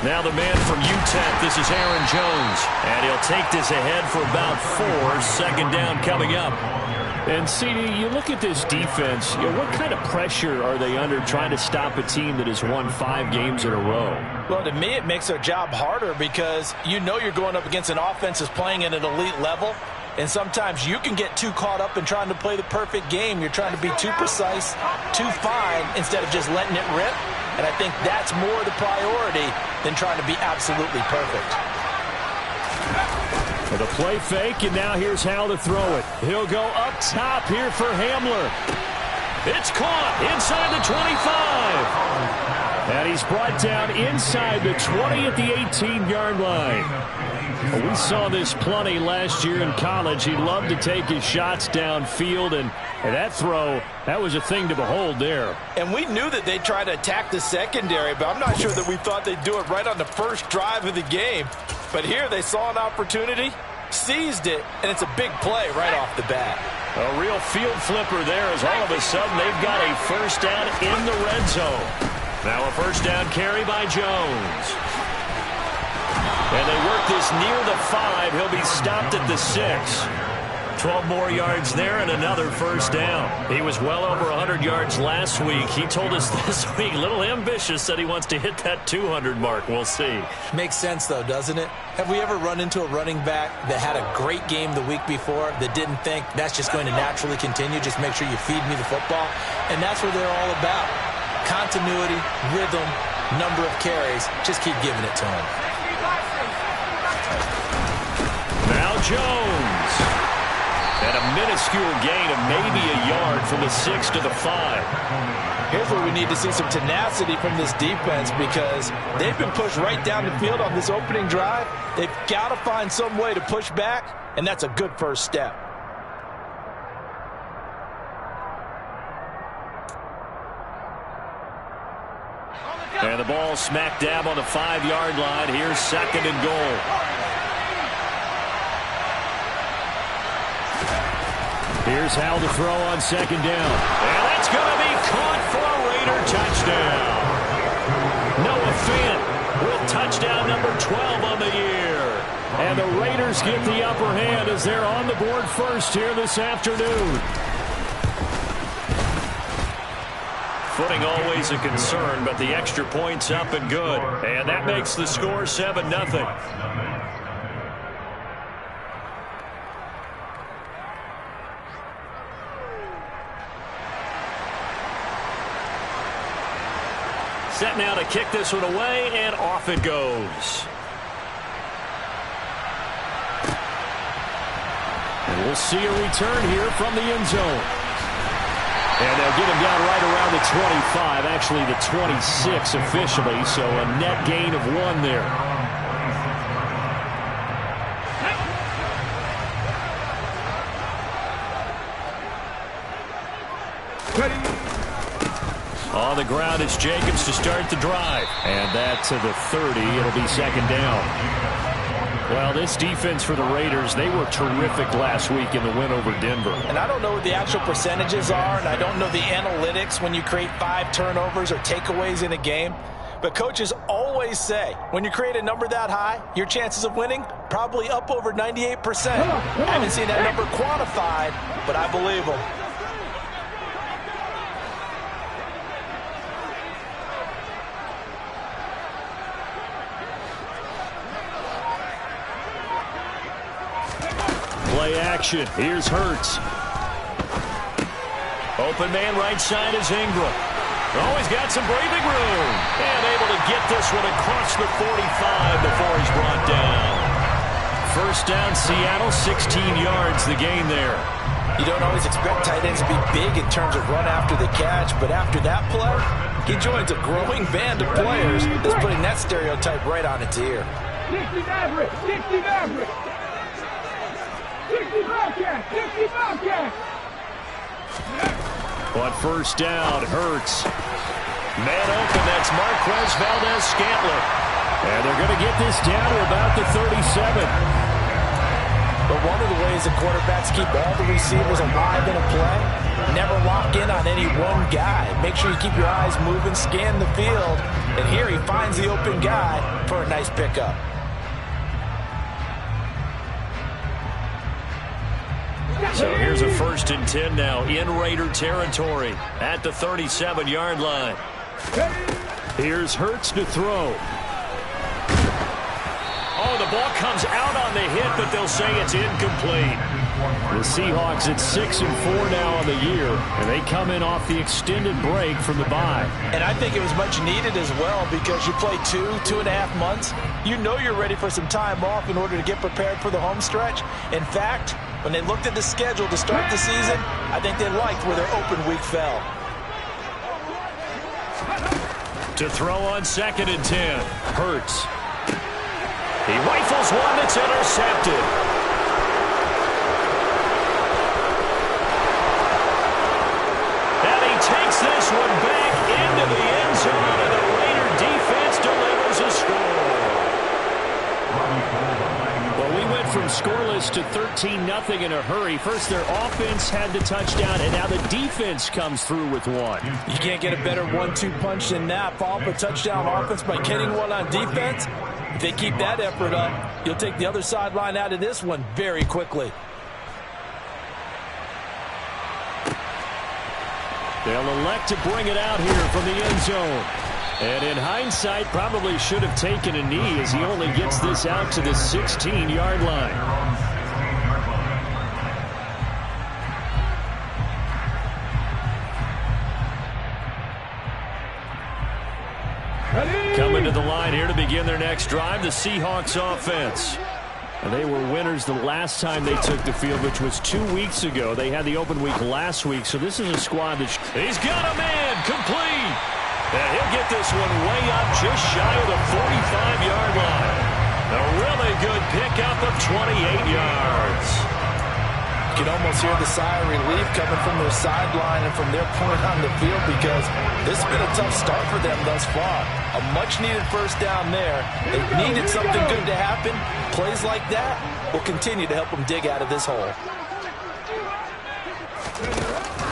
Now the man from UTEP, this is Aaron Jones. And he'll take this ahead for about 4. Second down coming up. And, CD, you look at this defense, what kind of pressure are they under trying to stop a team that has won 5 games in a row? Well, to me, it makes their job harder because you know you're going up against an offense that's playing at an elite level. And sometimes you can get too caught up in trying to play the perfect game. You're trying to be too precise, too fine, instead of just letting it rip. And I think that's more the priority than trying to be absolutely perfect. The play fake, and now here's how to throw it. He'll go up top here for Hamler. It's caught inside the 25. And he's brought down inside the 20 at the 18-yard line. We saw this plenty last year in college. He loved to take his shots downfield, and that throw, that was a thing to behold there. And we knew that they'd try to attack the secondary, but I'm not sure that we thought they'd do it right on the first drive of the game. But here they saw an opportunity, seized it, and it's a big play right off the bat. A real field flipper there as all of a sudden they've got a first down in the red zone. Now a first down carry by Jones. And they work this near the 5. He'll be stopped at the 6. 12 more yards there and another first down. He was well over 100 yards last week. He told us this week, a little ambitious, said he wants to hit that 200 mark. We'll see. Makes sense, though, doesn't it? Have we ever run into a running back that had a great game the week before that didn't think that's just going to naturally continue? Just make sure you feed me the football. And that's what they're all about. Continuity, rhythm, number of carries. Just keep giving it to him. Now Jones. And a minuscule gain of maybe a yard from the 6 to the 5. Here's where we need to see some tenacity from this defense because they've been pushed right down the field on this opening drive. They've got to find some way to push back, and that's a good first step. And the ball smack dab on the 5-yard line. Here's second and goal. Here's how to throw on second down. And that's going to be caught for a Raider touchdown. Noah Fant with touchdown number 12 on the year. And the Raiders get the upper hand as they're on the board first here this afternoon. Footing always a concern, but the extra point's up and good. And that makes the score 7-0. Set now to kick this one away, and off it goes. And we'll see a return here from the end zone. And they'll get him down right around the 25, actually the 26 officially, so a net gain of 1 there. On the ground, it's Jacobs to start the drive. And that to the 30. It'll be second down. Well, this defense for the Raiders, they were terrific last week in the win over Denver. And I don't know what the actual percentages are, and I don't know the analytics when you create 5 turnovers or takeaways in a game. But coaches always say, when you create a number that high, your chances of winning probably up over 98%. I haven't seen that number quantified, but I believe them. Play action. Here's Hurts. Open man right side is Ingram. Oh, he's got some breathing room. And able to get this one across the 45 before he's brought down. First down, Seattle, 16 yards, the gain there. You don't always expect tight ends to be big in terms of run after the catch, but after that play, he joins a growing band of players that's putting that stereotype right on its ear. 60 Maverick! 60 Maverick! 60 Bobcat! 60 Bobcat! On first down, Hurts. Man open, that's Marquez Valdez-Scantling. And they're going to get this down to about the 37. But one of the ways the quarterbacks keep all the receivers alive in a play never lock in on any one guy. Make sure you keep your eyes moving, scan the field. And here he finds the open guy for a nice pickup. So here's a 1st and 10 now in Raider territory at the 37-yard line. Here's Hurts to throw. Oh, the ball comes out on the hit, but they'll say it's incomplete. The Seahawks at 6-4 now on the year, and they come in off the extended break from the bye. And I think it was much needed as well because you play 2.5 months. You know you're ready for some time off in order to get prepared for the home stretch. In fact, when they looked at the schedule to start the season, I think they liked where their open week fell. To throw on 2nd and 10, Hurts. He rifles one that's intercepted. And he takes this one back into the end zone, and the Raider defense delivers a score. Well, we went from scoreless to 13-0 in a hurry. First, their offense had the touchdown, and now the defense comes through with one. You can't get a better 1-2 punch than that. Follow up a touchdown offense by getting one on defense. If they keep that effort up, you'll take the other sideline out of this one very quickly. They'll elect to bring it out here from the end zone. And in hindsight, probably should have taken a knee as he only gets this out to the 16-yard line. Coming to the line here to begin their next drive, the Seahawks offense. And they were winners the last time they took the field, which was 2 weeks ago. They had the open week last week, so this is a squad that... He's got a man, complete. And he'll get this one way up just shy of the 45-yard line. A really good pickup of 28 yards. You can almost hear the sigh of relief coming from their sideline and from their point on the field because this has been a tough start for them thus far. A much-needed first down there. They needed something good to happen. Plays like that will continue to help them dig out of this hole.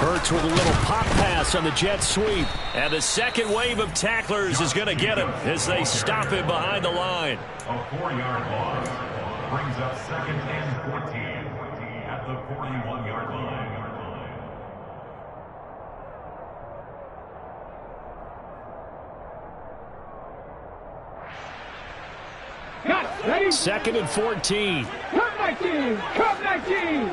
Hurts with a little pop pass on the jet sweep. And the second wave of tacklers is going to get him as they stop him behind the line. A 4-yard loss brings up 2nd and 14 at the 41-yard line. Ready? 2nd and 14. Come 19! Come 19!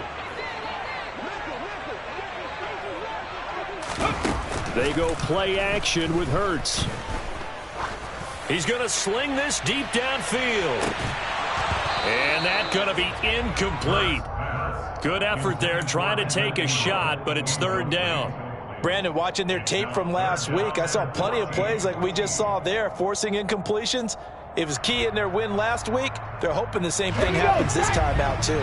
They go play action with Hurts. He's going to sling this deep downfield. And that's going to be incomplete. Good effort there trying to take a shot, but it's 3rd down. Brandon, watching their tape from last week, I saw plenty of plays like we just saw there, forcing incompletions. It was key in their win last week. They're hoping the same thing happens this time out, too.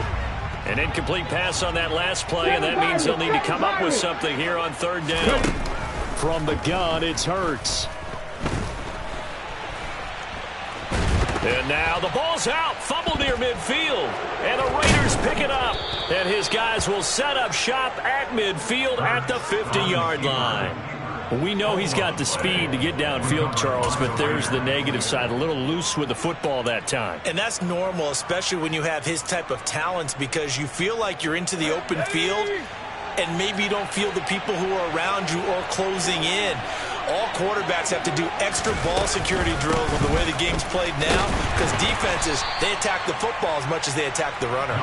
An incomplete pass on that last play, and that means they'll need to come up with something here on 3rd down. From the gun, it's Hurts. And now the ball's out. Fumble near midfield. And the Raiders pick it up. And his guys will set up shop at midfield at the 50-yard line. We know he's got the speed to get downfield, Charles, but there's the negative side. A little loose with the football that time. And that's normal, especially when you have his type of talents, because you feel like you're into the open field and maybe you don't feel the people who are around you or closing in. All quarterbacks have to do extra ball security drills with the way the game's played now because defenses, they attack the football as much as they attack the runner.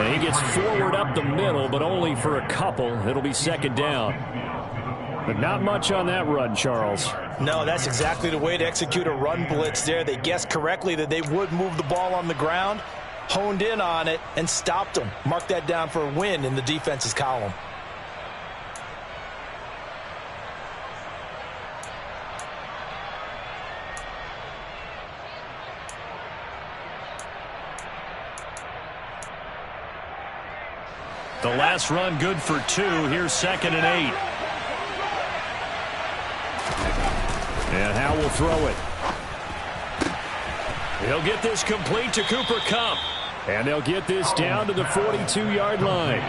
And he gets forward up the middle, but only for a couple. It'll be 2nd down. But not much on that run, Charles. No, that's exactly the way to execute a run blitz there. They guessed correctly that they would move the ball on the ground, honed in on it, and stopped them. Mark that down for a win in the defense's column. The last run good for 2. Here's 2nd and 8. And Howe will throw it. He'll get this complete to Cooper Kupp. And they'll get this down to the 42-yard line.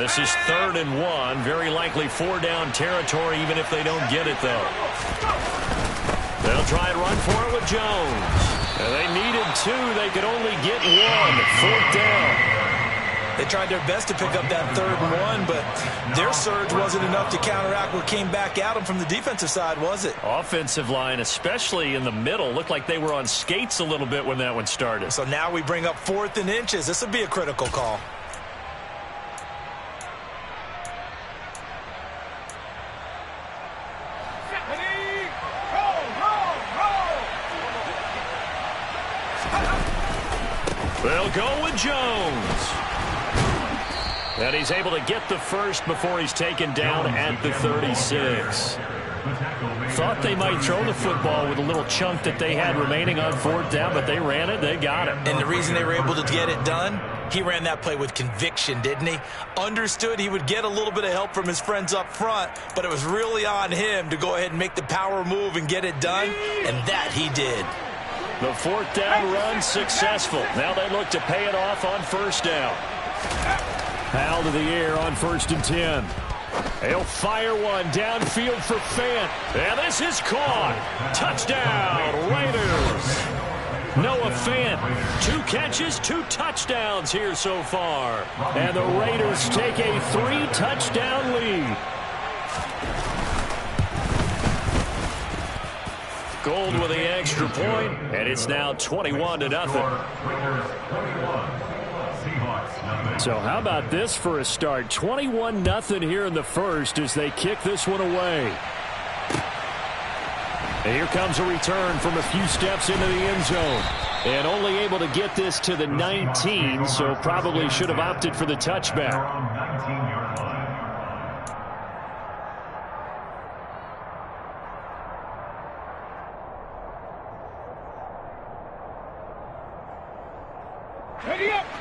This is 3rd and 1. Very likely 4-down territory, even if they don't get it, though. They'll try and run for it with Jones. And they needed 2. They could only get 1. 4th down. They tried their best to pick up that 3rd and 1, but their surge wasn't enough to counteract what came back at them from the defensive side, was it? Offensive line, especially in the middle, looked like they were on skates a little bit when that one started. So now we bring up 4th and inches. This would be a critical call. They'll go with Jones. And he's able to get the first before he's taken down at the 36. Thought they might throw the football with a little chunk that they had remaining on 4th down, but they ran it. They got it. And the reason they were able to get it done, he ran that play with conviction, didn't he? Understood he would get a little bit of help from his friends up front, but it was really on him to go ahead and make the power move and get it done, and that he did. The 4th down run successful. Now they look to pay it off on 1st down. Foul to the air on 1st and 10. He'll fire one downfield for Fant. And this is caught. Touchdown, Raiders. Noah Fant, 2 catches, 2 touchdowns here so far. And the Raiders take a 3-touchdown lead. Gold with the extra point, and it's now 21-0. So how about this for a start? 21-0 here in the first as they kick this one away. And here comes a return from a few steps into the end zone. And only able to get this to the 19, so probably should have opted for the touchback.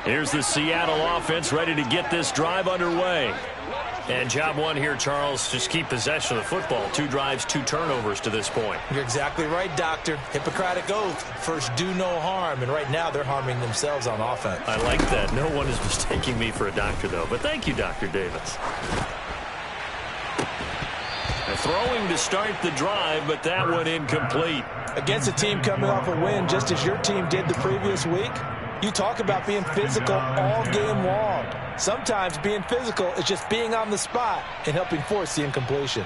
Here's the Seattle offense ready to get this drive underway. And job one here, Charles, just keep possession of the football. 2 drives, 2 turnovers to this point. You're exactly right, Doctor. Hippocratic oath. First, do no harm. And right now, they're harming themselves on offense. I like that. No one is mistaking me for a doctor, though. But thank you, Dr. Davis. Throwing to start the drive, but that one incomplete. Against a team coming off a win, just as your team did the previous week, you talk about being physical all game long. Sometimes being physical is just being on the spot and helping force the incompletion.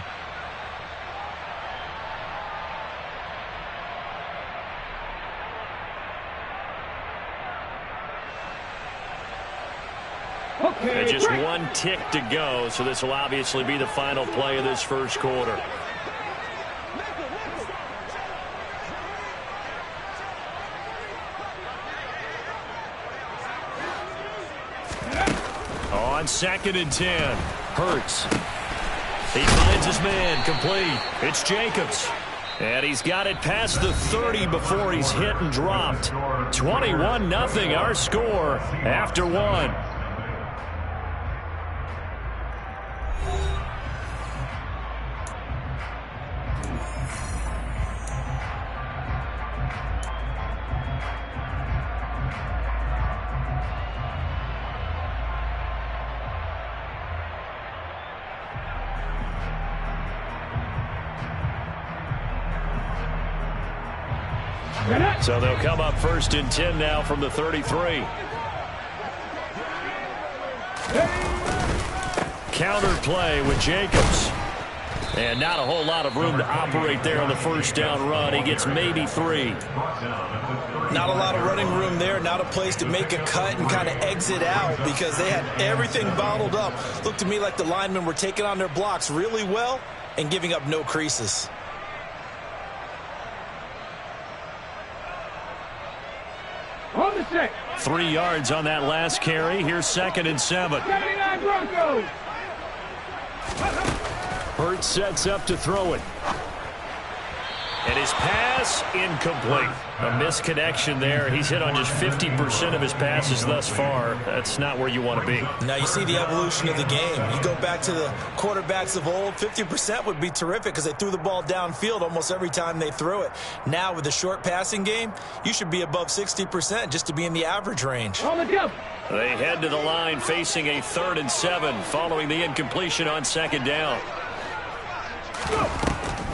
Okay, and just 1 tick to go, so this will obviously be the final play of this first quarter. On 2nd and 10, Hurts. He finds his man, complete. It's Jacobs. And he's got it past the 30 before he's hit and dropped. 21-0 our score after 1. So they'll come up 1st and 10 now from the 33. Counter play with Jacobs. And not a whole lot of room to operate there on the 1st down run. He gets maybe 3. Not a lot of running room there. Not a place to make a cut and kind of exit out because they had everything bottled up. Looked to me like the linemen were taking on their blocks really well and giving up no creases. On the 6. 3 yards on that last carry. Here's 2nd and 7. 79 Broncos. Hurts sets up to throw it. And his pass pass incomplete. A misconnection there. He's hit on just 50% of his passes thus far. That's not where you want to be. Now you see the evolution of the game. You go back to the quarterbacks of old, 50% would be terrific because they threw the ball downfield almost every time they threw it. Now with the short passing game, you should be above 60% just to be in the average range. On the jump. They head to the line facing a 3rd and 7 following the incompletion on 2nd down.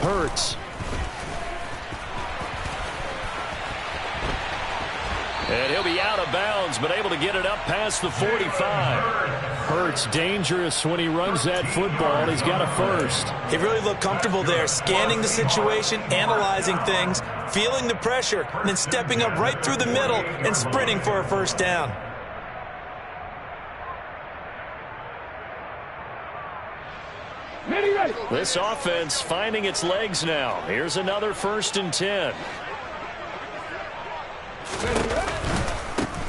Hurts. And he'll be out of bounds, but able to get it up past the 45. Hurts dangerous when he runs that football. He's got a first. He really looked comfortable there, scanning the situation, analyzing things, feeling the pressure, and then stepping up right through the middle and sprinting for a first down. This offense finding its legs now. Here's another 1st and 10.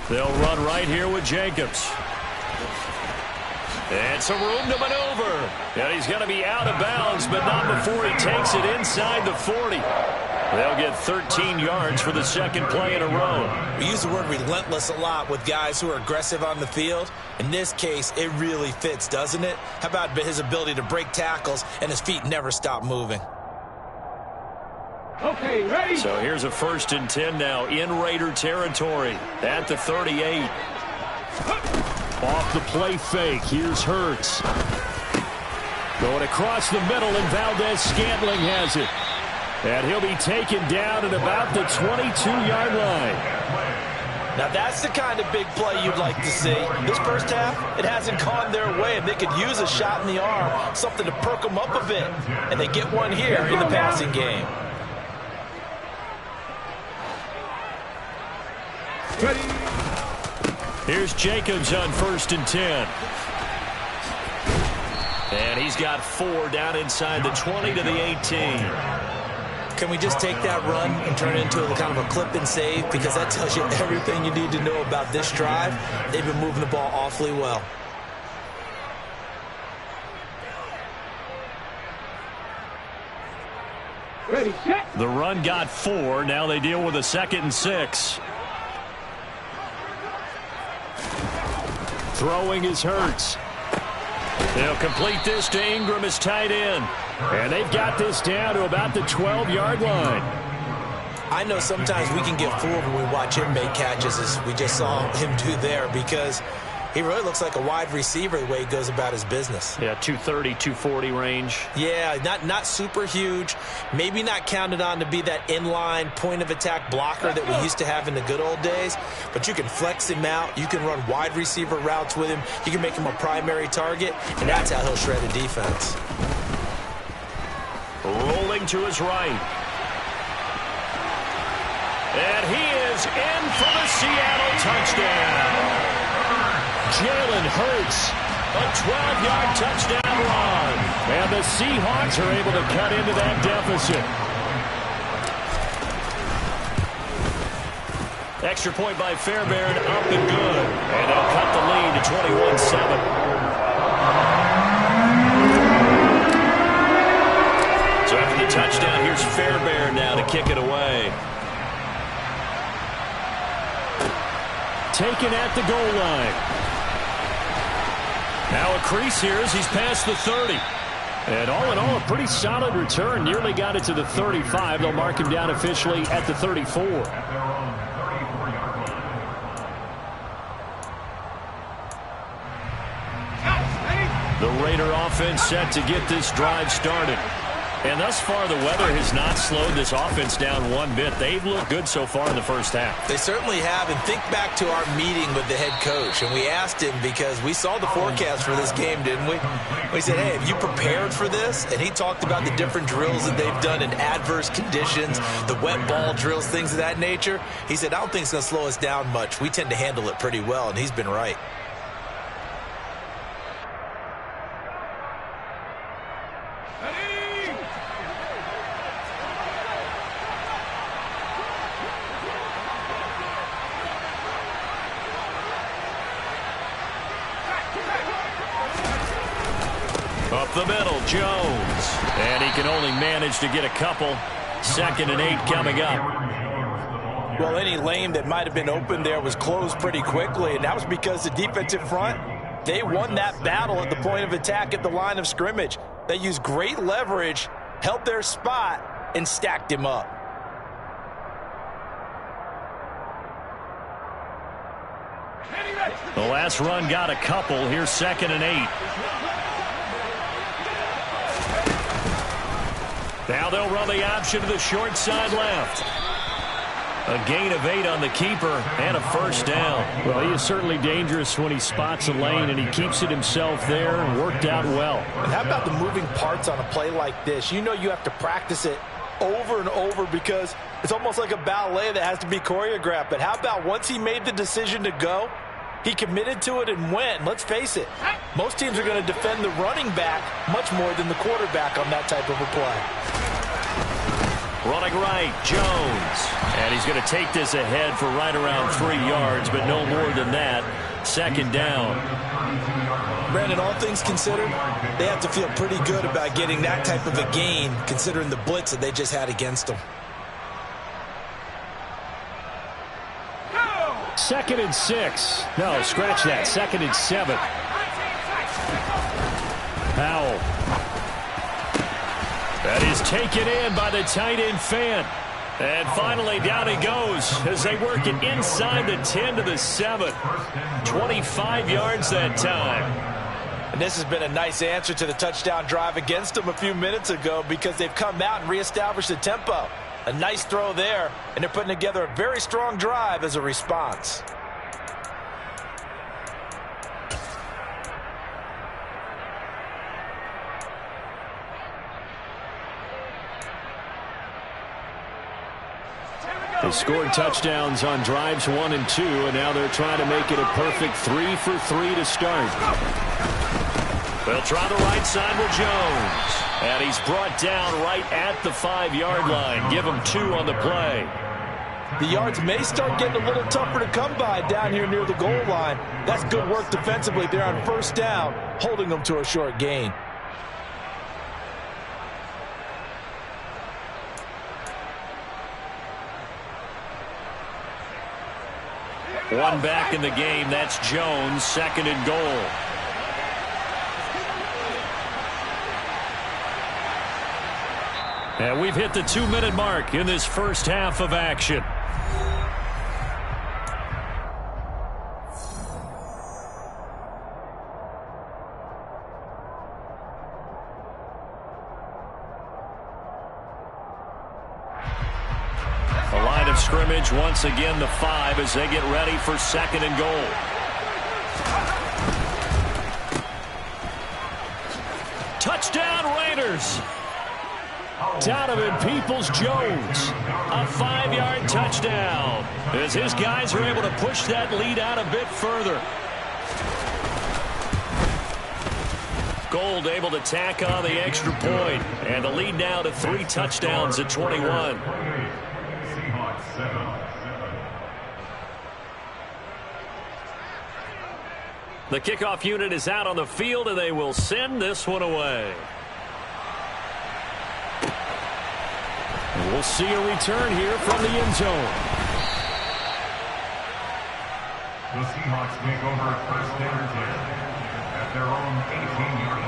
They'll run right here with Jacobs. And some room to maneuver. And he's going to be out of bounds, but not before he takes it inside the 40. They'll get 13 yards for the 2nd play in a row. We use the word relentless a lot with guys who are aggressive on the field. In this case, it really fits, doesn't it? How about his ability to break tackles and his feet never stop moving? Okay, ready? So here's a 1st and 10 now in Raider territory at the 38. Off the play fake. Here's Hurts. Going across the middle, and Valdez-Scantling has it. And he'll be taken down at about the 22-yard line. Now that's the kind of big play you'd like to see. This first half, it hasn't gone their way, and they could use a shot in the arm, something to perk them up a bit. And they get one here in the passing game. Ready? Here's Jacobs on 1st and 10. And he's got 4 down inside the 20 to the 18. Can we just take that run and turn it into a kind of a clip and save? Because that tells you everything you need to know about this drive. They've been moving the ball awfully well. Ready, set. The run got 4. Now they deal with a 2nd and 6. Throwing is Hurts. They'll complete this to Ingram as tight end. And they've got this down to about the 12-yard line. I know sometimes we can get fooled when we watch him make catches, as we just saw him do there, because he really looks like a wide receiver the way he goes about his business. Yeah, 230, 240 range. Yeah, not super huge. Maybe not counted on to be that inline point-of-attack blocker that we used to have in the good old days. But you can flex him out. You can run wide receiver routes with him. You can make him a primary target, and that's how he'll shred a defense. Rolling to his right. And he is in for the Seattle touchdown. Jalen Hurts, a 12-yard touchdown run. And the Seahawks are able to cut into that deficit. Extra point by Fairbairn, up and good. And they'll cut the lead to 21-7. So after the touchdown, here's Fairbairn now to kick it away. Taken at the goal line. Now a crease here as he's past the 30. And all in all, a pretty solid return. Nearly got it to the 35. They'll mark him down officially at the 34. The Raider offense set to get this drive started. And thus far, the weather has not slowed this offense down one bit. They've looked good so far in the first half. They certainly have. And think back to our meeting with the head coach. And we asked him, because we saw the forecast for this game, didn't we? We said, hey, have you prepared for this? And he talked about the different drills that they've done in adverse conditions, the wet ball drills, things of that nature. He said, I don't think it's going to slow us down much. We tend to handle it pretty well, and he's been right. Up the middle, Jones. And he can only manage to get a couple. 2nd and 8 coming up. Well, any lane that might have been open there was closed pretty quickly, and that was because the defensive front, they won that battle at the point of attack at the line of scrimmage. They used great leverage, held their spot, and stacked him up. The last run got a couple. Here's 2nd and 8. Now they'll run the option to the short side left. A gain of 8 on the keeper and a first down. Well, he is certainly dangerous when he spots a lane, and he keeps it himself there and worked out well. And how about the moving parts on a play like this? You know you have to practice it over and over because it's almost like a ballet that has to be choreographed. But how about once he made the decision to go, he committed to it and went. Let's face it, most teams are going to defend the running back much more than the quarterback on that type of a play. Running right, Jones. And he's going to take this ahead for right around 3 yards, but no more than that. 2nd down. Brandon, all things considered, they have to feel pretty good about getting that type of a gain considering the blitz that they just had against them. 2nd and 6. No, scratch that. 2nd and 7. Powell. That is taken in by the tight end Fan. And finally down he goes as they work it inside the 10 to the 7. 25 yards that time. And this has been a nice answer to the touchdown drive against them a few minutes ago because they've come out and reestablished the tempo. A nice throw there, and they're putting together a very strong drive as a response. They scored touchdowns on drives 1 and 2, and now they're trying to make it a perfect 3 for 3 to start. They'll try the right side with Jones. And he's brought down right at the 5-yard line. Give him 2 on the play. The yards may start getting a little tougher to come by down here near the goal line. That's good work defensively there on first down, holding them to a short gain. One back in the game. That's Jones. 2nd and goal. And we've hit the 2-minute mark in this first half of action. The line of scrimmage once again the 5 as they get ready for 2nd and goal. Touchdown Raiders! Donovan Peoples-Jones, a 5-yard touchdown as his guys are able to push that lead out a bit further. Gold able to tack on the extra point, and the lead now to 3 touchdowns at 21. Seahawks 7. The kickoff unit is out on the field, and they will send this one away. And we'll see a return here from the end zone. The Seahawks take over 1st and 10 at their own 18-yard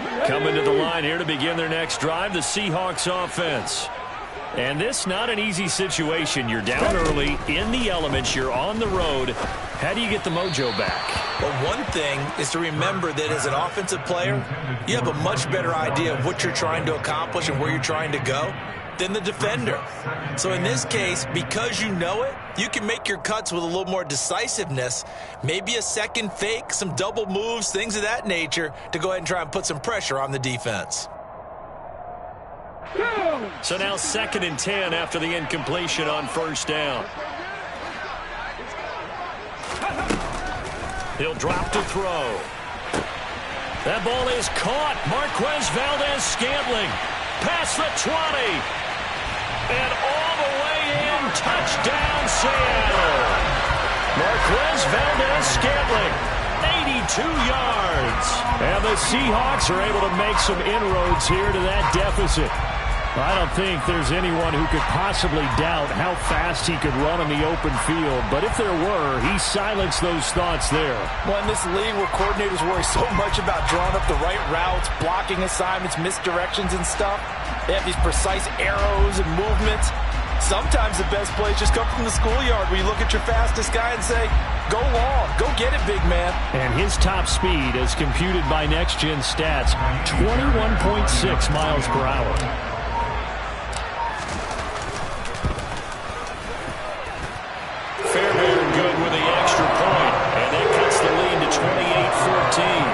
line. Coming to the line here to begin their next drive, the Seahawks offense. And this not an easy situation. You're down early, in the elements, you're on the road. How do you get the mojo back? Well, one thing is to remember that as an offensive player, you have a much better idea of what you're trying to accomplish and where you're trying to go than the defender. So in this case, because you know it, you can make your cuts with a little more decisiveness, maybe a second fake, some double moves, things of that nature to go ahead and try and put some pressure on the defense. So now 2nd and 10 after the incompletion on first down. He'll drop to throw. That ball is caught. Marquez Valdez-Scantling past the 20. And all the way in. Touchdown, Seattle. Marquez Valdez-Scantling. 82 yards. And the Seahawks are able to make some inroads here to that deficit. I don't think there's anyone who could possibly doubt how fast he could run on the open field. But if there were, he silenced those thoughts there. Well, in this league where coordinators worry so much about drawing up the right routes, blocking assignments, misdirections and stuff, they have these precise arrows and movements. Sometimes the best plays just come from the schoolyard where you look at your fastest guy and say, go long, go get it, big man. And his top speed, as computed by Next Gen Stats, 21.6 miles per hour. Fairbairn good with the extra point, and that cuts the lead to 28-14.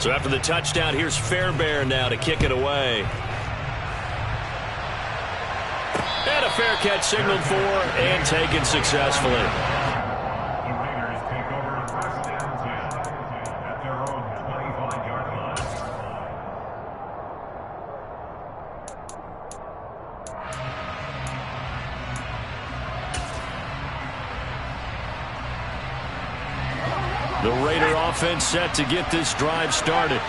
So after the touchdown, here's Fairbairn now to kick it away. And a fair catch signaled for and taken successfully. The Raiders take over first and 10 at their own 25-yard line. The Raider offense set to get this drive started.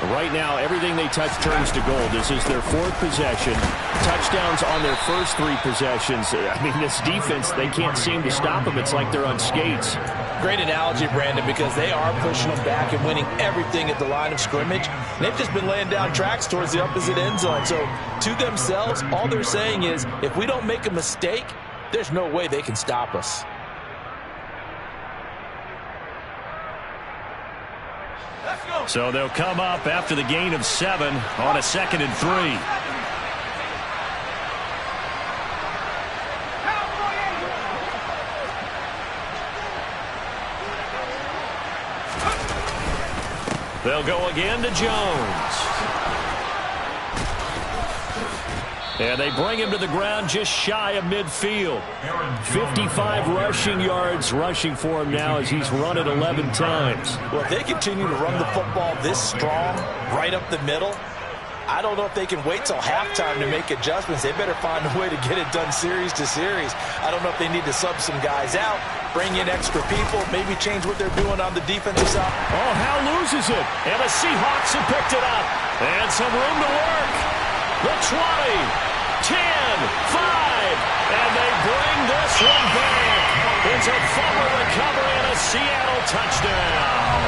Right now, everything they touch turns to gold. This is their fourth possession. Touchdowns on their first three possessions. I mean, this defense, they can't seem to stop them. It's like they're on skates. Great analogy, Brandon, because they are pushing them back and winning everything at the line of scrimmage. And they've just been laying down tracks towards the opposite end zone. So to themselves, all they're saying is, if we don't make a mistake, there's no way they can stop us. So they'll come up after the gain of 7 on a 2nd and 3. They'll go again to Jones. And they bring him to the ground just shy of midfield. 55 rushing yards rushing for him now as he's run it 11 times. Well, if they continue to run the football this strong, right up the middle, I don't know if they can wait till halftime to make adjustments. They better find a way to get it done series to series. I don't know if they need to sub some guys out, bring in extra people, maybe change what they're doing on the defensive side. Oh, Howe loses it. And the Seahawks have picked it up. And some room to work. The 20, 10, 5, and they bring this one back. It's a fumble recovery and a Seattle touchdown.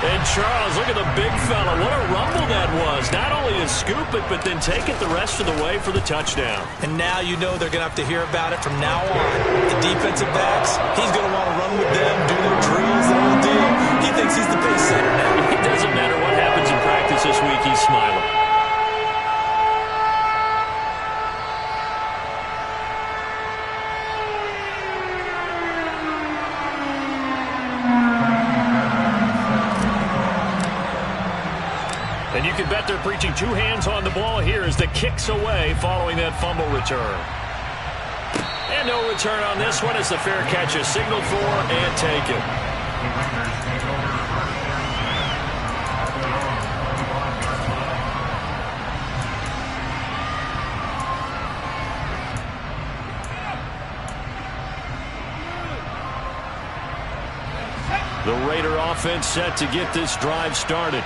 And Charles, look at the big fella. What a rumble that was. Not only a scoop it, but then take it the rest of the way for the touchdown. And now you know they're going to have to hear about it from now on. The defensive backs, he's going to want to run with them, do their drills, the whole deal. He thinks he's the pace setter now. It doesn't matter what happens in practice this week, he's smiling. And you can bet they're preaching two hands on the ball here as the kick's away following that fumble return. And no return on this one as the fair catch is signaled for and taken. The Raider offense set to get this drive started.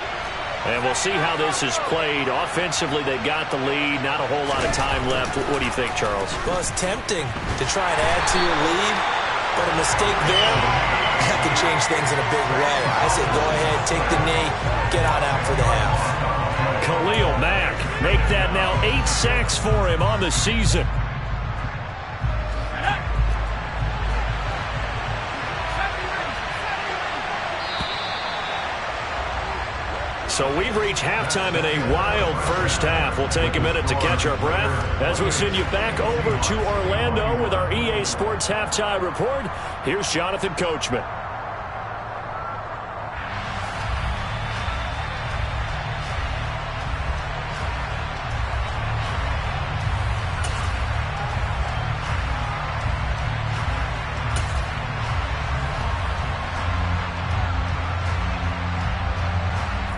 And we'll see how this is played. Offensively, they got the lead. Not a whole lot of time left. What do you think, Charles? Well, it's tempting to try and add to your lead, but a mistake there, that can change things in a big way. I say go ahead, take the knee, get on out for the half. Khalil Mack make that now 8 sacks for him on the season. So we've reached halftime in a wild first half. We'll take a minute to catch our breath as we send you back over to Orlando with our EA Sports Halftime Report. Here's Jonathan Coachman.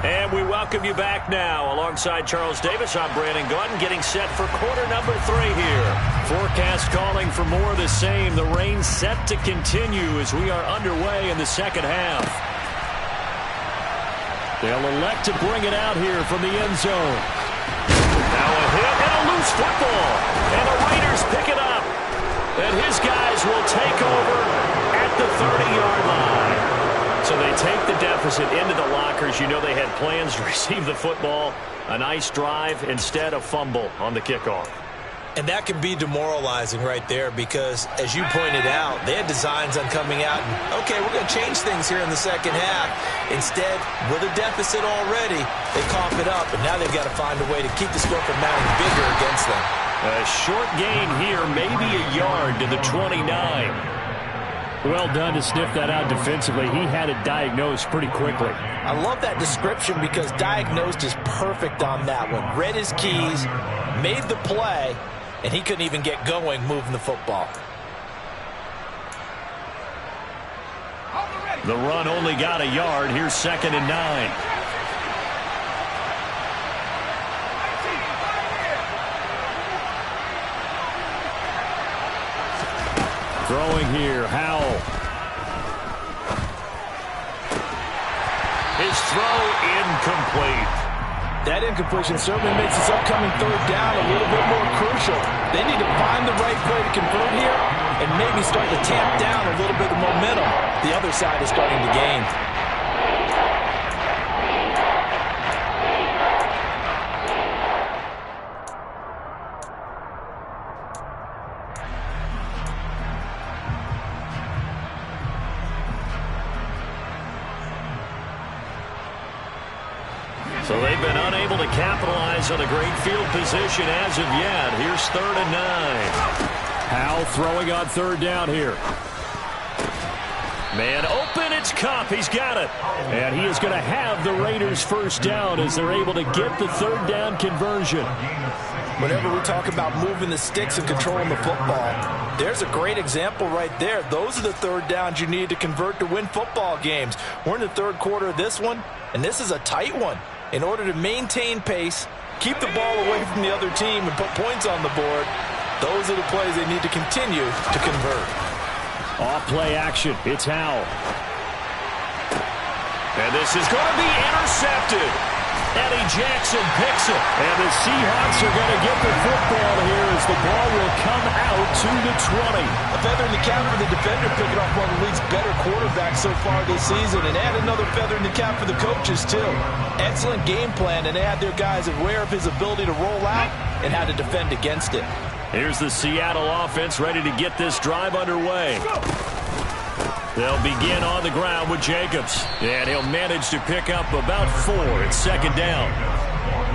And we welcome you back now. Alongside Charles Davis, I'm Brandon Gaudin, getting set for quarter number 3 here. Forecast calling for more of the same. The rain set to continue as we are underway in the second half. They'll elect to bring it out here from the end zone. Now a hit and a loose football. And the Raiders pick it up. And his guys will take over at the 30-yard line. So they take the deficit into the lockers. You know they had plans to receive the football. A nice drive, instead a fumble on the kickoff. And that can be demoralizing right there because, as you pointed out, they had designs on coming out and, okay, we're going to change things here in the second half. Instead, with a deficit already, they cough it up, and now they've got to find a way to keep the score from mounting bigger against them. A short gain here, maybe a yard to the 29. Well done to sniff that out defensively. He had it diagnosed pretty quickly. I love that description because diagnosed is perfect on that one. Read his keys, made the play, and he couldn't even get going moving the football. The run only got a yard. Here's 2nd and 9. Throwing here, Howell. His throw incomplete. That incompletion certainly makes this upcoming 3rd down a little bit more crucial. They need to find the right play to convert here and maybe start to tamp down a little bit of momentum. The other side is starting to gain. So they've been unable to capitalize on a great field position as of yet. Here's 3rd and 9. Howell throwing on 3rd down here. Man open, it's Kupp. He's got it. And he is going to have the Raiders' first down as they're able to get the 3rd down conversion. Whenever we talk about moving the sticks and controlling the football, there's a great example right there. Those are the 3rd downs you need to convert to win football games. We're in the 3rd quarter of this one, and this is a tight one. In order to maintain pace, keep the ball away from the other team, and put points on the board, those are the plays they need to continue to convert. Off-play action. It's Howell. And this is going to be intercepted. Eddie Jackson picks it. And the Seahawks are going to get the football here as the ball will come out to the 20. A feather in the cap for the defender, picking off one of the league's better quarterbacks so far this season. And add another feather in the cap for the coaches, too. Excellent game plan, and they had their guys aware of his ability to roll out and how to defend against it. Here's the Seattle offense ready to get this drive underway. They'll begin on the ground with Jacobs. And he'll manage to pick up about 4. It's 2nd down.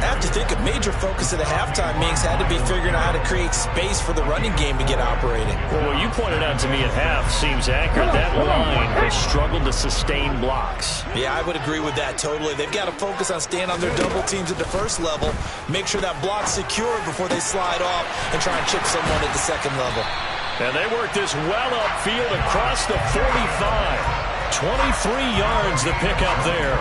I have to think a major focus of the halftime meetings had to be figuring out how to create space for the running game to get operating. Well, what you pointed out to me at half seems accurate. That line has struggled to sustain blocks. Yeah, I would agree with that totally. They've got to focus on staying on their double teams at the first level, make sure that block's secure before they slide off and try and chip someone at the second level. And they work this well upfield across the 45. 23 yards the pickup there.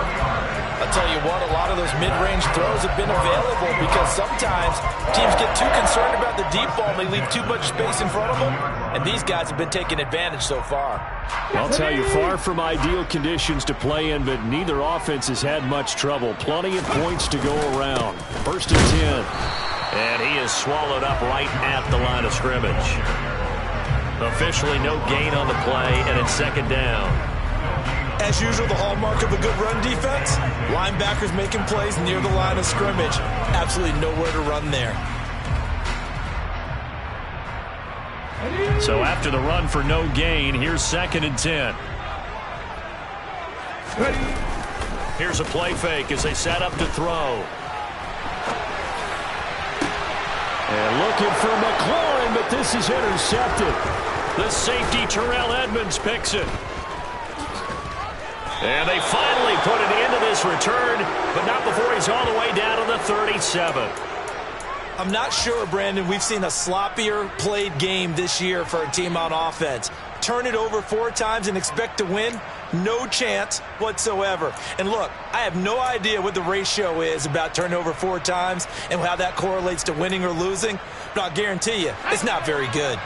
I'll tell you what, a lot of those mid-range throws have been available because sometimes teams get too concerned about the deep ball and they leave too much space in front of them, and these guys have been taking advantage so far. I'll tell you, far from ideal conditions to play in, but neither offense has had much trouble. Plenty of points to go around. 1st and 10. And he is swallowed up right at the line of scrimmage. Officially no gain on the play, and it's 2nd down. As usual, the hallmark of a good run defense, linebackers making plays near the line of scrimmage. Absolutely nowhere to run there. So after the run for no gain, here's 2nd and 10. Ready, Here's a play fake as they set up to throw. And looking for McLaurin, but this is intercepted. The safety, Terrell Edmonds, picks it. And they finally put an end to this return, but not before he's all the way down to the 37. I'm not sure, Brandon, we've seen a sloppier played game this year for a team on offense. Turn it over 4 times and expect to win? No chance whatsoever. And look, I have no idea what the ratio is about turnover 4 times and how that correlates to winning or losing, but I'll guarantee you, it's not very good.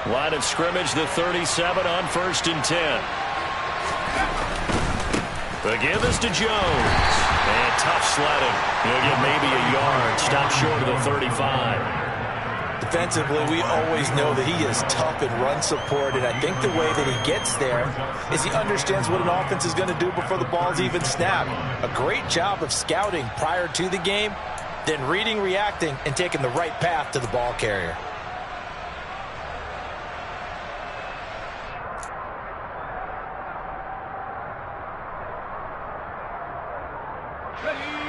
Line of scrimmage, the 37 on 1st and 10. The give is to Jones. And tough sledding. He'll get maybe a yard. Stop short of the 35. Defensively, we always know that he is tough in run support, and I think the way that he gets there is he understands what an offense is going to do before the ball's even snapped. A great job of scouting prior to the game, then reading, reacting, and taking the right path to the ball carrier.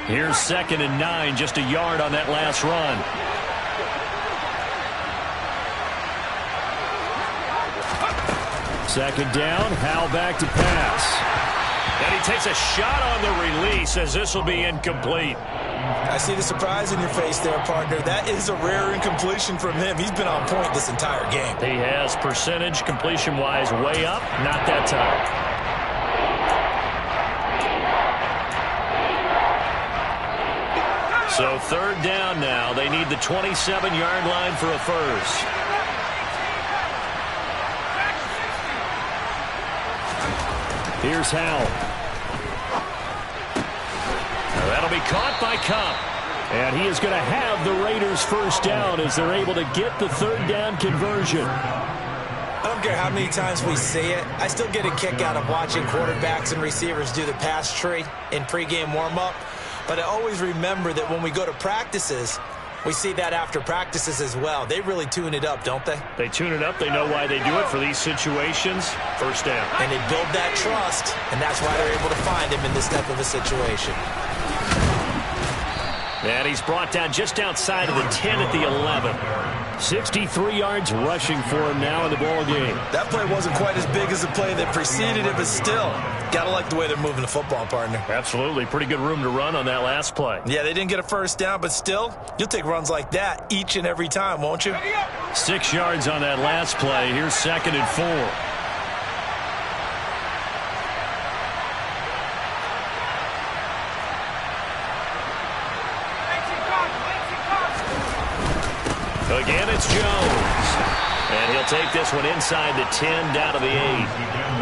Here's 2nd and 9, just a yard on that last run. Second down, Howell back to pass. And he takes a shot on the release as this will be incomplete. I see the surprise in your face there, partner. That is a rare incompletion from him. He's been on point this entire game. He has percentage completion-wise way up, not that time. So 3rd down now. They need the 27-yard line for a first. Here's Howell. That'll be caught by Cup. And he is going to have the Raiders first down as they're able to get the 3rd down conversion. I don't care how many times we see it. I still get a kick out of watching quarterbacks and receivers do the pass tree in pregame warm-up. But I always remember that when we go to practices, we see that after practices as well. They really tune it up, don't they? They tune it up. They know why they do it for these situations. First down. And they build that trust, and that's why they're able to find him in this type of a situation. And he's brought down just outside of the 10 at the 11. 63 yards rushing for him now in the ball game. That play wasn't quite as big as the play that preceded it, but still, got to like the way they're moving the football, partner. Absolutely. Pretty good room to run on that last play. Yeah, they didn't get a first down, but still, you'll take runs like that each and every time, won't you? 6 yards on that last play. Here's 2nd and 4. Again, it's Jones. And he'll take this one inside the 10, down to the 8.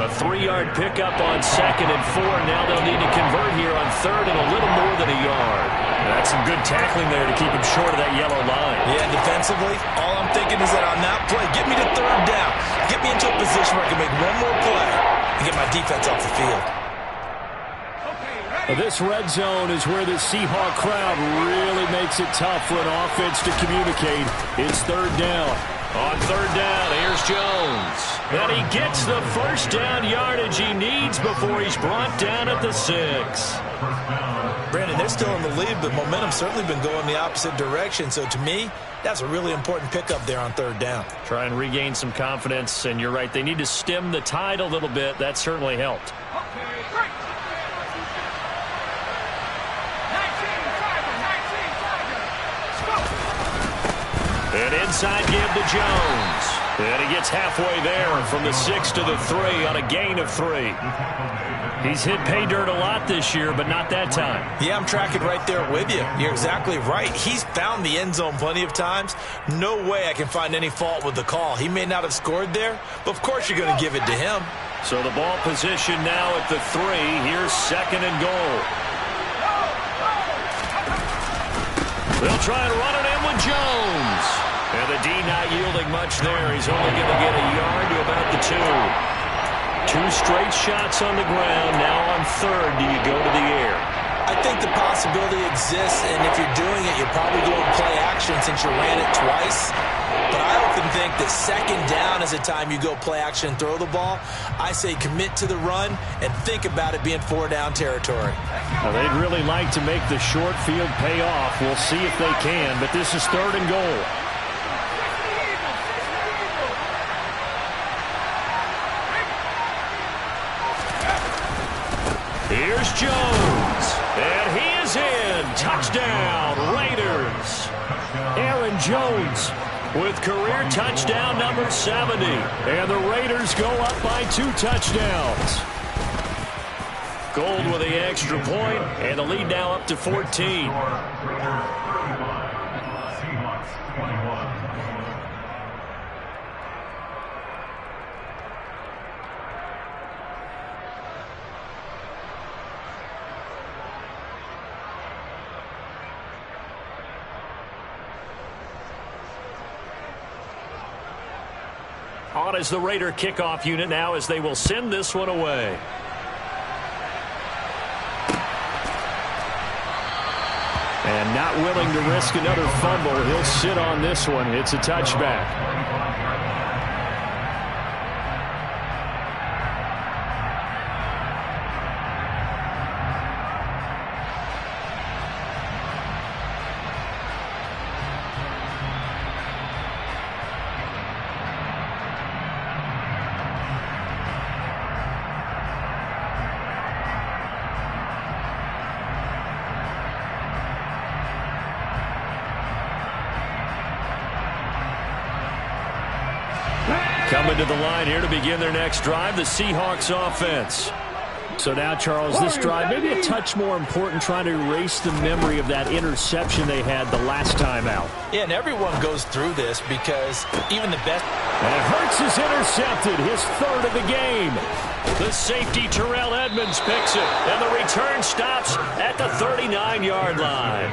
A 3-yard pickup on 2nd and 4. Now they'll need to convert here on 3rd and a little more than a yard. That's some good tackling there to keep him short of that yellow line. Yeah, defensively, all I'm thinking is that on that play, get me to 3rd down. Get me into a position where I can make one more play and get my defense off the field. This red zone is where the Seahawk crowd really makes it tough for an offense to communicate. It's 3rd down. On 3rd down, here's Jones. And he gets the first down yardage he needs before he's brought down at the 6. Brandon, they're still in the lead, but momentum's certainly been going the opposite direction. So to me, that's a really important pickup there on 3rd down. Try and regain some confidence, and you're right. They need to stem the tide a little bit. That certainly helped. And inside give to Jones. And he gets halfway there from the 6 to the 3 on a gain of 3. He's hit pay dirt a lot this year, but not that time. Yeah, I'm tracking right there with you. You're exactly right. He's found the end zone plenty of times. No way I can find any fault with the call. He may not have scored there, but of course you're going to give it to him. So the ball position now at the 3. Here's 2nd and goal. They'll try and run it in with Jones. And the D not yielding much there. He's only going to get a yard to about the 2. 2 straight shots on the ground. Now on 3rd, do you go to the air? I think the possibility exists, and if you're doing it, you're probably going to play action since you ran it twice. But I often think that second down is a time you go play action and throw the ball. I say commit to the run and think about it being 4-down territory. Now, they'd really like to make the short field pay off. We'll see if they can, but this is 3rd and goal. Here's Jones, and he is in. Touchdown, Raiders. Aaron Jones with career touchdown number 70. And the Raiders go up by 2 touchdowns. Gold with the extra point, and the lead now up to 14. Seahawks 21. On is the Raider kickoff unit now as they will send this one away. And not willing to risk another fumble. He'll sit on this one. It's a touchback. Coming to the line here to begin their next drive, the Seahawks offense. So now, Charles, this drive maybe a touch more important, trying to erase the memory of that interception they had the last time out. Yeah, and everyone goes through this because even the best... And Hurts is intercepted, his 3rd of the game. The safety, Terrell Edmonds, picks it, and the return stops at the 39-yard line.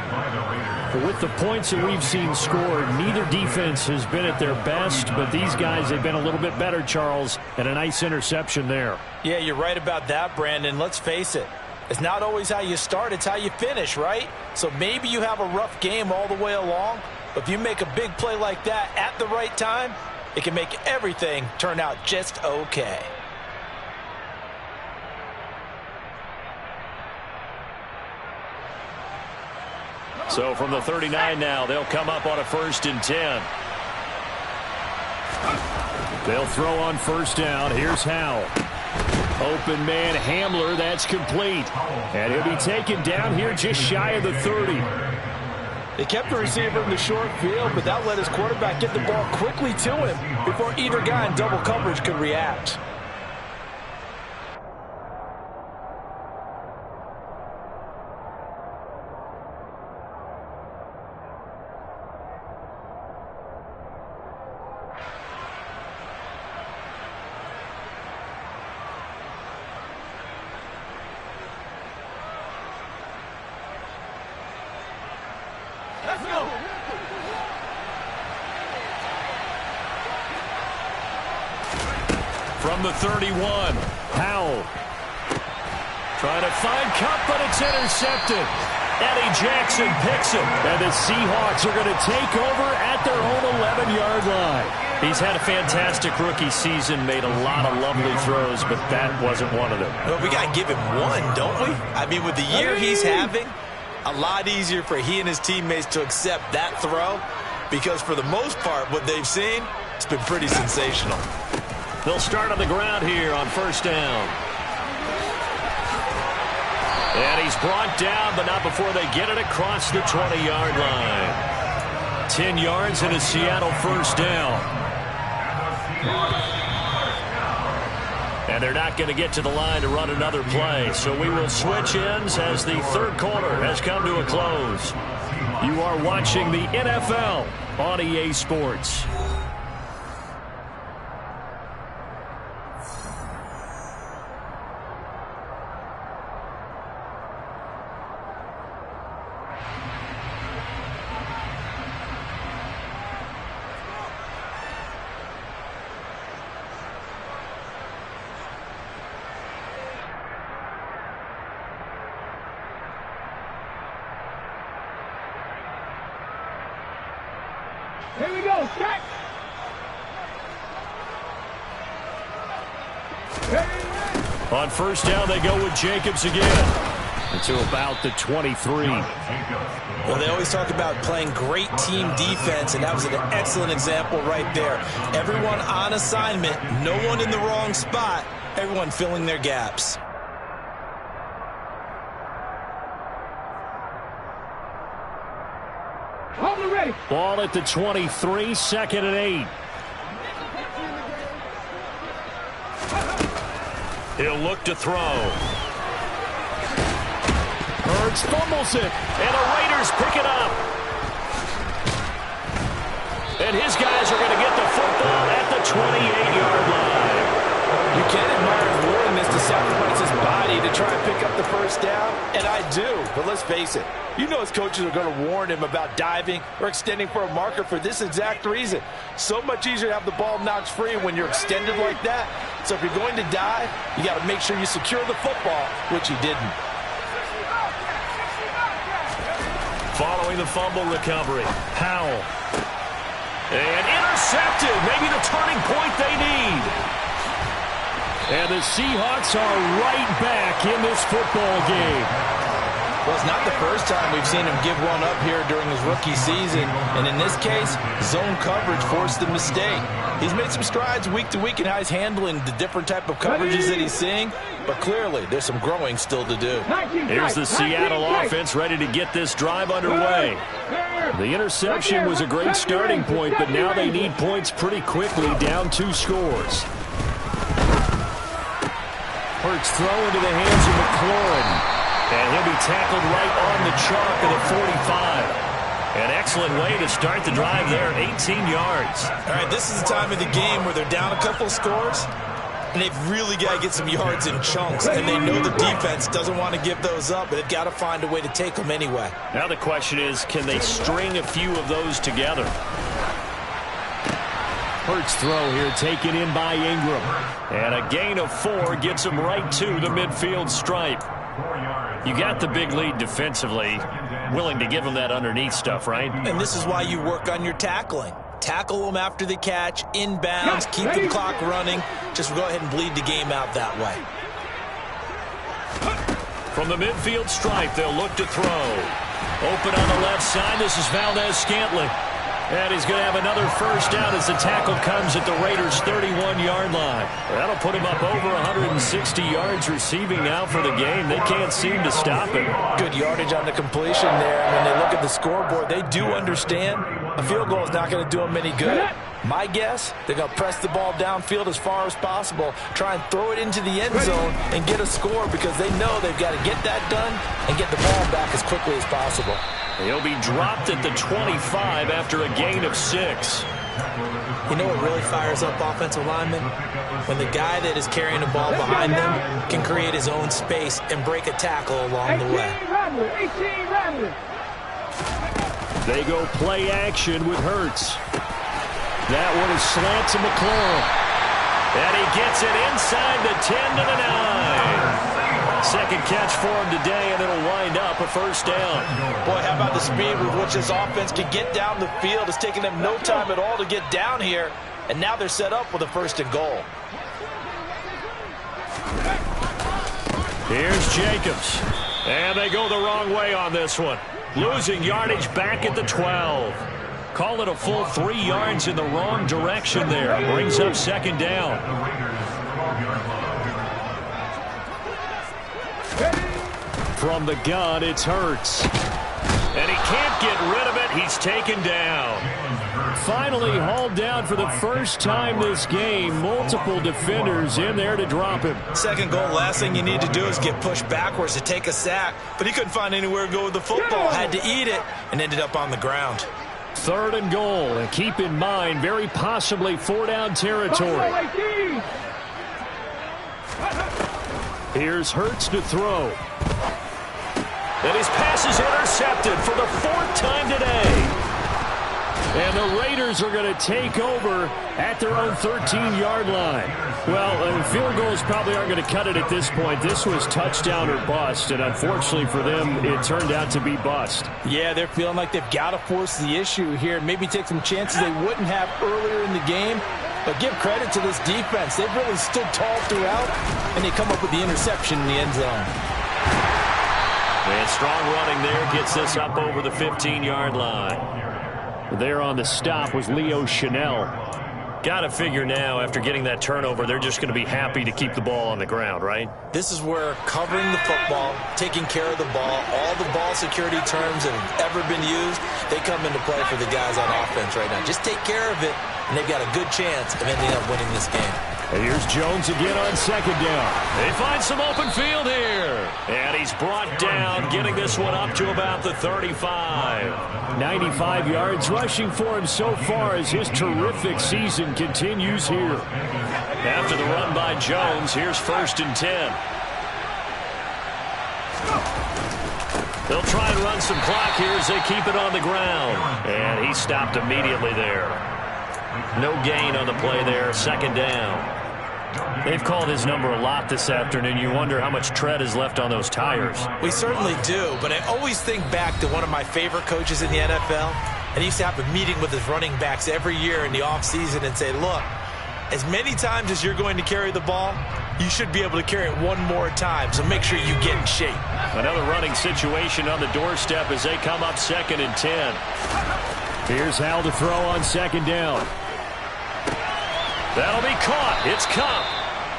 With the points that we've seen scored, neither defense has been at their best, but these guys have been a little bit better, Charles, and a nice interception there. Yeah, you're right about that, Brandon. Let's face it. It's not always how you start, it's how you finish, right? So maybe you have a rough game all the way along, but if you make a big play like that at the right time, it can make everything turn out just okay. So from the 39 now, they'll come up on a 1st and 10. They'll throw on 1st down. Here's Howell. Open man Hamler, that's complete. And he'll be taken down here just shy of the 30. They kept the receiver in the short field, but that let his quarterback get the ball quickly to him before either guy in double coverage could react. From the 31, Howell. Trying to find Cup, but it's intercepted. Eddie Jackson picks it. And the Seahawks are going to take over at their own 11-yard line. He's had a fantastic rookie season, made a lot of lovely throws, but that wasn't one of them. Well, we got to give him one, don't we? I mean, with the year he's having, a lot easier for he and his teammates to accept that throw because for the most part, what they've seen, it's been pretty sensational. They'll start on the ground here on 1st down. And he's brought down, but not before they get it across the 20-yard line. 10 yards and a Seattle 1st down. And they're not going to get to the line to run another play. So we will switch ends as the 3rd quarter has come to a close. You are watching the NFL on EA Sports. Here we go. Set. Ready. On first down, they go with Jacobs again. To about the 23. Well, they always talk about playing great team defense, and that was an excellent example right there. Everyone on assignment, no one in the wrong spot, everyone filling their gaps. Hold it ready. Ball at the 23, 2nd and 8. He'll look to throw. Hurts fumbles it, and the Raiders pick it up. And his guys are going to get the football at the 28-yard line. You can admire his willingness to sacrifice his body to try and pick up the first down, and I do, but let's face it. You know his coaches are going to warn him about diving or extending for a marker for this exact reason. So much easier to have the ball knocked free when you're extended like that. So if you're going to dive, you got to make sure you secure the football, which he didn't. Following the fumble recovery, Powell. And intercepted, maybe the turning point they need. And the Seahawks are right back in this football game. Well, it's not the first time we've seen him give one up here during his rookie season. And in this case, zone coverage forced the mistake. He's made some strides week to week in how he's handling the different type of coverages that he's seeing. But clearly, there's some growing still to do. Here's the Seattle offense ready to get this drive underway. The interception was a great starting point, but now they need points pretty quickly, down 2 scores. Hurts throw into the hands of McLaurin. And he'll be tackled right on the chalk of the 45. An excellent way to start the drive there, 18 yards. All right, this is the time of the game where they're down a couple of scores, and they've really got to get some yards in chunks, and they know the defense doesn't want to give those up, but they've got to find a way to take them anyway. Now the question is, can they string a few of those together? Hurts throw here taken in by Ingram. And a gain of 4 gets him right to the midfield stripe. You got the big lead defensively, willing to give them that underneath stuff, right? And this is why you work on your tackling. Tackle them after the catch, inbounds, keep the clock running. Just go ahead and bleed the game out that way. From the midfield stripe, they'll look to throw. Open on the left side, this is Valdez-Scantling. And he's going to have another first down as the tackle comes at the Raiders' 31-yard line. That'll put him up over 160 yards receiving now for the game. They can't seem to stop him. Good yardage on the completion there. When they look at the scoreboard, they do understand a field goal is not going to do them any good. My guess, they're going to press the ball downfield as far as possible, try and throw it into the end zone and get a score because they know they've got to get that done and get the ball back as quickly as possible. He'll be dropped at the 25 after a gain of 6. You know what really fires up offensive linemen? When the guy that is carrying the ball behind them can create his own space and break a tackle along the way. 18 Rattler. They go play action with Hurts. That one is slant to McLaurin. And he gets it inside the 10 to the 9. Second catch for him today, and it'll wind up a first down. Boy, how about the speed with which this offense can get down the field? It's taken them no time at all to get down here, and now they're set up with a first and goal. Here's Jacobs. And they go the wrong way on this one. Losing yardage back at the 12. Call it a full 3 yards in the wrong direction there. Brings up second down. From the gun, it's Hurts. And he can't get rid of it. He's taken down. Finally hauled down for the first time this game. Multiple defenders in there to drop him. Second goal, last thing you need to do is get pushed backwards to take a sack. But he couldn't find anywhere to go with the football. Had to eat it and ended up on the ground. Third and goal. And keep in mind, very possibly 4-down territory. Here's Hurts to throw. And his pass is intercepted for the 4th time today. And the Raiders are going to take over at their own 13-yard line. Well, field goals probably aren't going to cut it at this point. This was touchdown or bust, and unfortunately for them, it turned out to be bust. Yeah, they're feeling like they've got to force the issue here. Maybe take some chances they wouldn't have earlier in the game. But give credit to this defense. They've really stood tall throughout, and they come up with the interception in the end zone. And strong running there gets this up over the 15-yard line. There on the stop was Leo Chanel. Got to figure now, after getting that turnover, they're just going to be happy to keep the ball on the ground, right? This is where covering the football, taking care of the ball, all the ball security terms that have ever been used, they come into play for the guys on offense right now. Just take care of it, and they've got a good chance of ending up winning this game. And here's Jones again on second down. They find some open field here. And he's brought down, getting this one up to about the 35. 95 yards rushing for him so far as his terrific season continues here. After the run by Jones, here's 1st and 10. They'll try and run some clock here as they keep it on the ground. And he stopped immediately there. No gain on the play there, 2nd down. They've called his number a lot this afternoon. You wonder how much tread is left on those tires. We certainly do, but I always think back to one of my favorite coaches in the NFL. And he used to have a meeting with his running backs every year in the offseason and say, look, as many times as you're going to carry the ball, you should be able to carry it one more time, so make sure you get in shape. Another running situation on the doorstep as they come up 2nd and 10. Here's Hal to throw on 2nd down. That'll be caught. It's Cup.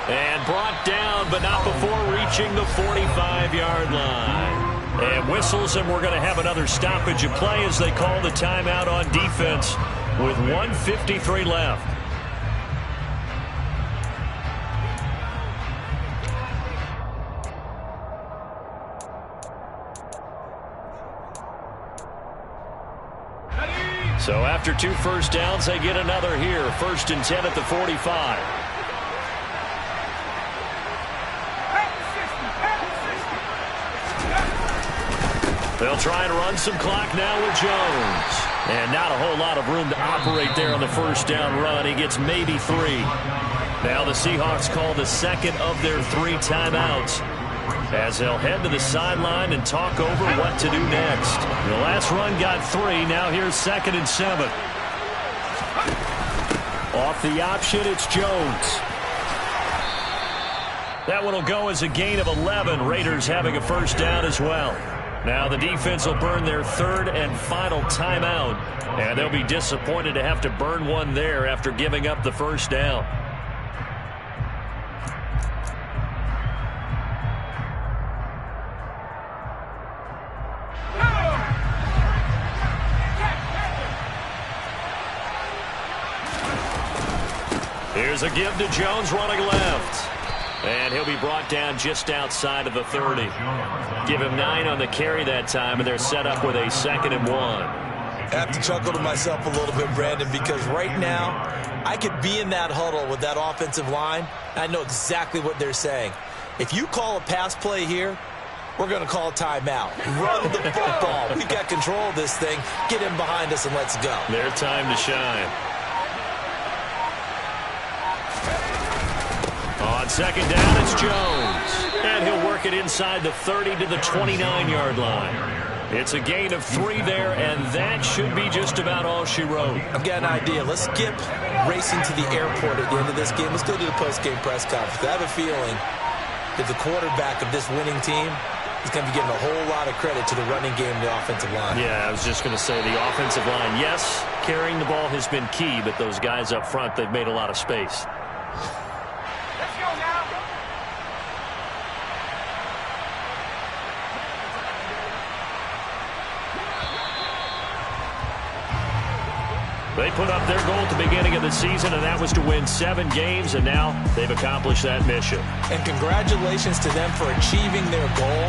And brought down, but not before reaching the 45-yard line. And whistles, and we're going to have another stoppage of play as they call the timeout on defense with 1:53 left. So after 2 first downs, they get another here. 1st and 10 at the 45. They'll try and run some clock now with Jones. And not a whole lot of room to operate there on the 1st down run. He gets maybe 3. Now the Seahawks call the 2nd of their 3 timeouts, as they'll head to the sideline and talk over what to do next. The last run got 3. Now here's 2nd and 7. Off the option, it's Jones. That one will go as a gain of 11. Raiders having a 1st down as well. Now the defense will burn their 3rd and final timeout. And they'll be disappointed to have to burn one there after giving up the 1st down. Here's a give to Jones running left. And he'll be brought down just outside of the 30. Give him 9 on the carry that time, and they're set up with a 2nd and 1. I have to chuckle to myself a little bit, Brandon, because right now I could be in that huddle with that offensive line. I know exactly what they're saying. If you call a pass play here, we're going to call a timeout. Run the football. We've got control of this thing. Get him behind us and let's go. Their time to shine. On 2nd down, it's Jones. And he'll work it inside the 30 to the 29-yard line. It's a gain of 3 there, and that should be just about all she wrote. I've got an idea. Let's skip racing to the airport at the end of this game. Let's go to the post-game press conference. I have a feeling that the quarterback of this winning team is going to be getting a whole lot of credit to the running game and the offensive line. Yeah, I was just going to say the offensive line. Yes, carrying the ball has been key, but those guys up front, they've made a lot of space. They put up their goal at the beginning of the season, and that was to win 7 games, and now they've accomplished that mission. And congratulations to them for achieving their goal.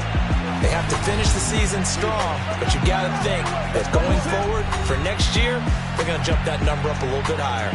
They have to finish the season strong, but you got to think that going forward for next year, they're going to jump that number up a little bit higher.